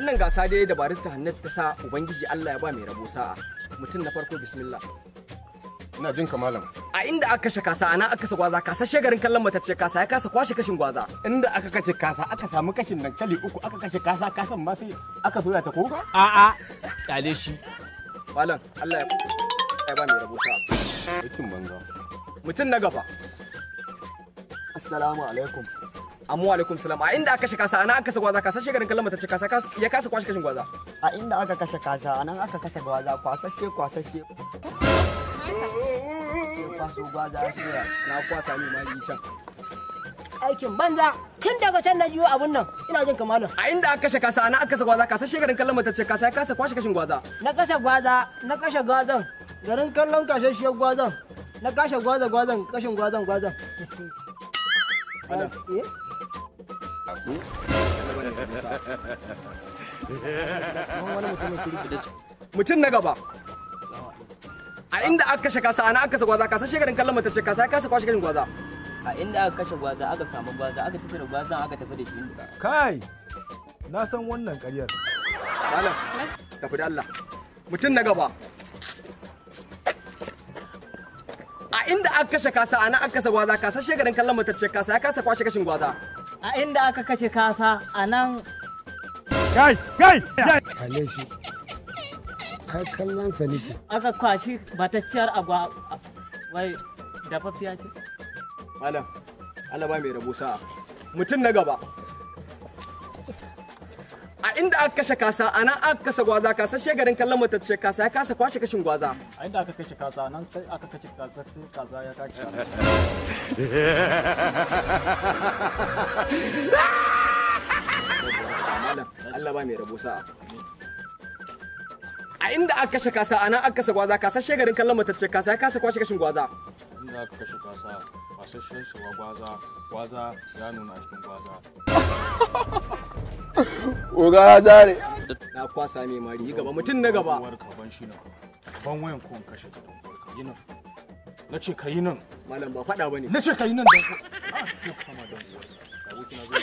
Wannan gasa dai da barista Hannatu ta sa Ubangiji Allah ya ba mai rabo sa'a. Mutum na farko bismillah. Ina jin kamalan. A inda aka kashe kasa ana aka kasa gwaza kasashe garin kallon matacce kasa ya kasa kwashe kashin gwaza. Inda aka kashe kasa aka samu kashin dankali uku aka kashe kasa kasan ma sai aka soya ta koga? A'a, kyale shi. Malam Allah ya ba mai rabo sa'a. Aikin banza. Mutum na gaba. Assalamu alaikum. Amma alaikum salam. A inda aka kashe kasa ana aka kasa gwaza kasashe garin kallon matacce kasa ya kasa kwashe kashin gwaza. A inda aka kashe kasa anan aka kashe gwaza kwasashe. Kwaso gwaza soya. Na kwasa ni ma yi can. Aikin banza tun daga can na jiyo abun nan ina jin kamalan. A inda aka kashe kasa ana aka kasa gwaza kasashe garin kallon matacce kasa ya kasa kwashe kashin gwaza. Na kashe gwazan garin kallon kashashiyar gwazan na kashe gwazan kashin gwazan. Malam. Eh? Mutum na gaba. A inda aka kashe kasa ana aka kasa gwaza kasashe garin kallon matacce kasa ya kasa kwashe kashin gwaza. A inda aka kashe gwaza aka samu gwaza aka tafi da gwazan aka tafi da shi. Kai, na san wannan ƙaryar. Malam, tafi da Allah. Mutum na gaba. A inda aka kashe kasa ana aka kasa gwaza kasashe garin kallon matacce kasa ya kasa kwashe kashin gwaza. A inda aka kashe kasa a nan. Kai! Kale shi. Ai kallon sa nake. Aka kwashi batacciyar agwa wai dafaffiya ce. Malam, Allah ba mai rabo sa'a. Mutum na gaba. A inda aka kashe kasa ana aka kasa gwaza kasashe garin kallon matacce kasa ya kasa kwashe kashin gwaza. A inda aka kashe kasa nan sai aka kashe kasa sai kaza ya tashi. Malam, Allah ba mai rabo sa'a. A inda aka kashe kasa ana aka kasa gwaza kasashe garin kallon matacce kasa ya kasa kwashe kashin gwaza. Inda aka kashe kasa fasashen shi gwaza ya nuna a cikin gwaza. Oga ya zare. Na kwasa mai mari gaba mutum na gaba. Ban shi nan. Ban wayan ko kashe ka don ka yi nan. Na ce ka yi nan. Malam ba faɗa bane. Na ce ka yi nan don ko. Ah, sai ka kama don uwar. Abokina zai.